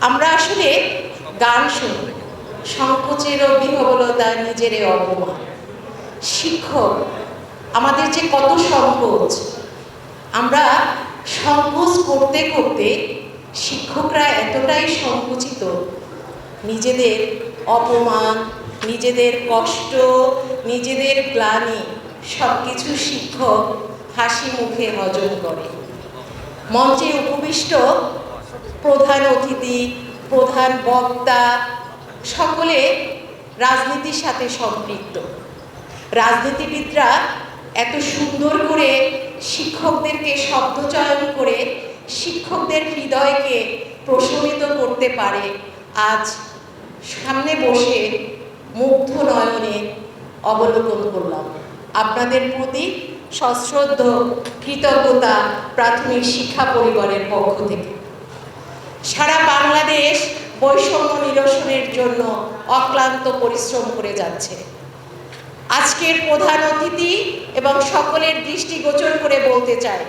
আমরা আসলে গান শুনি, সংকোচেরও বিহবলতা নিজের অপমান। শিক্ষক আমাদের যে কত সংকোচ, আমরা সংকোচ করতে করতে শিক্ষকরা এতটাই সংকুচিত, নিজেদের অপমান, নিজেদের কষ্ট, নিজেদের গ্লানি সব কিছু শিক্ষক হাসি মুখে হজম করে। মঞ্চে উপবিষ্ট প্রধান অতিথি, প্রধান বক্তা সকলে রাজনীতির সাথে সম্পৃক্ত। রাজনীতিবিদরা এত সুন্দর করে শিক্ষকদেরকে শব্দচয়ন করে শিক্ষকদের হৃদয়কে প্রশমিত করতে পারে। আজ সামনে বসে মুগ্ধ নয়নে অবলোকন করলাম। আপনাদের প্রতি সশ্রদ্ধ কৃতজ্ঞতা প্রাথমিক শিক্ষা পরিবারের পক্ষ থেকে। সারা বাংলাদেশ বৈষম্য নিরসনের জন্য অক্লান্ত পরিশ্রম করে যাচ্ছে। আজকের প্রধান অতিথি এবং সকলের দৃষ্টিগোচর করে বলতে চাই,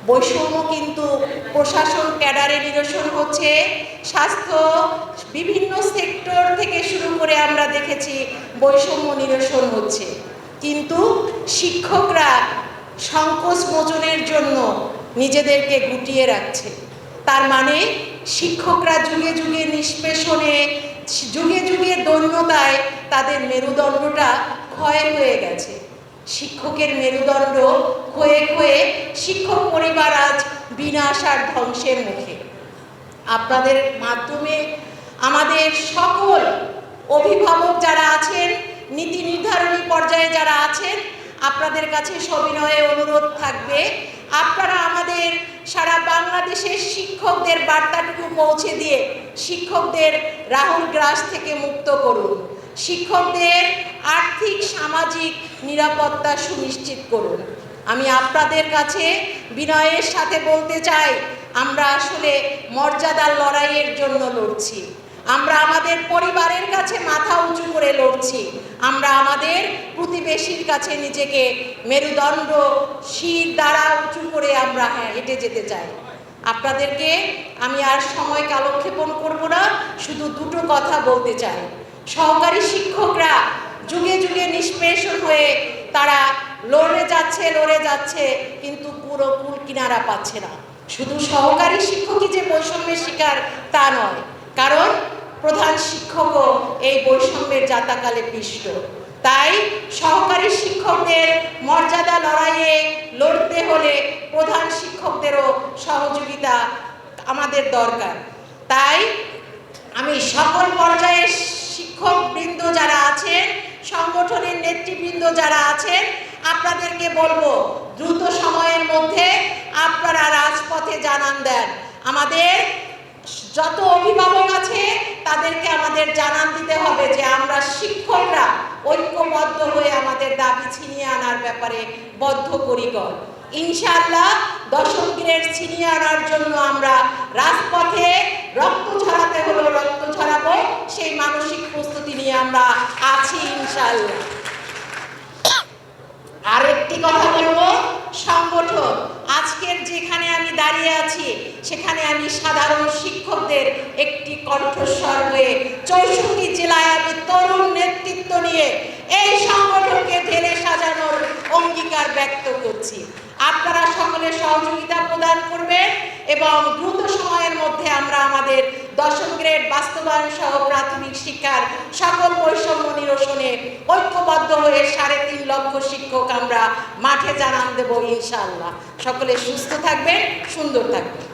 বৈষম্য কিন্তু প্রশাসন ক্যাডারে নিরসন হচ্ছে, স্বাস্থ্য বিভিন্ন সেক্টর থেকে শুরু করে আমরা দেখেছি বৈষম্য নিরসন হচ্ছে, কিন্তু শিক্ষকরা সংকোচ মোচনের জন্য নিজেদেরকে গুটিয়ে রাখছে। তার মানে শিক্ষকরা যুগে যুগে নিষ্পেষণে, যুগে যুগে দৈন্যতায় তাদের মেরুদণ্ডটা ক্ষয় হয়ে গেছে। শিক্ষকের মেরুদণ্ড ক্ষয়ে ক্ষয়ে শিক্ষক পরিবার আজ বিনাশ আর ধ্বংসের মুখে। আপনাদের মাধ্যমে আমাদের সকল অভিভাবক যারা আছেন, নীতি নির্ধারণী পর্যায়ে যারা আছেন, আপনাদের কাছে সবিনয়ে অনুরোধ থাকবে, আপনারা আমাদের সারা বাংলাদেশের শিক্ষকদের বার্তাটুকু পৌঁছে দিয়ে শিক্ষকদের রাহুল গ্রাস থেকে মুক্ত করুন। শিক্ষকদের আর্থিক সামাজিক নিরাপত্তা সুনিশ্চিত করুন। আমি আপনাদের কাছে বিনয়ের সাথে বলতে চাই, আমরা আসলে মর্যাদার লড়াইয়ের জন্য লড়ছি। আমরা আমাদের পরিবারের কাছে মাথা উঁচু করে লড়ছি। আমরা আমাদের প্রতিবেশীর কাছে নিজেকে মেরুদণ্ড শির দ্বারা উঁচু করে আমরা হেঁটে যেতে চাই। আপনাদেরকে আমি আর সময় কালক্ষেপণ করব না, শুধু দুটো কথা বলতে চাই। সহকারী শিক্ষকরা যুগে যুগে নিষ্পেষণ হয়ে তারা লড়ে যাচ্ছে, কিন্তু পুরো কুল কিনারা পাচ্ছে না। শুধু সহকারী শিক্ষকই যে বৈষম্যের শিকার তা নয়, কারণ প্রধান শিক্ষকও এই বৈষম্যের জাতাকালে পিষ্ট। তাই সহকারী শিক্ষকদের মর্যাদা লড়াইয়ে লড়তে হলে প্রধান শিক্ষকদেরও সহযোগিতা আমাদের দরকার। তাই আমি সকল পর্যায়ের শিক্ষকবৃন্দ যারা আছেন, সংগঠনের নেতৃবৃন্দ যারা আছেন, আপনাদেরকে বলবো দ্রুত সময়ের মধ্যে আপনারা রাজপথে জানান দেন। আমাদের যত অভিভাবক আছে তাদেরকে আমাদের জানান দিতে হবে যে আমরা শিক্ষকরা ঐক্যবদ্ধ হয়ে আমাদের দাবি ছিনিয়ে আনার ব্যাপারে বদ্ধপরিকর। ইনশাআল্লাহ দশম গ্রেড ছিনিয়ে আনার জন্য আমরা রাজপথে রক্ত ঝরাতে হলো রক্ত ঝরাবো, সেই মানসিক প্রস্তুতি নিয়ে আমরা আছি ইনশাআল্লাহ। আরেকটি কথা বলবো, সংগঠন। আজকের যেখানে আমি দাঁড়িয়ে আছি সেখানে আমি সাধারণ শিক্ষকদের একটি কণ্ঠস্বর হয়ে 64 জেলায় আমি তরুণ নেতৃত্ব নিয়ে এই সংগঠনকে ঢেলে সাজানোর অঙ্গীকার ব্যক্ত করছি। আপনারা সকলে সহযোগিতা প্রদান করবেন এবং দ্রুত সময়ের মধ্যে আমরা আমাদের দশম গ্রেড বাস্তবায়ন সহ প্রাথমিক শিক্ষার সকল বৈষম্য নিরসনে ঐক্যবদ্ধ হয়ে 3.5 লক্ষ শিক্ষক আমরা মাঠে জানান দেব ইনশাআল্লাহ। সকলে সুস্থ থাকবেন, সুন্দর থাকবেন।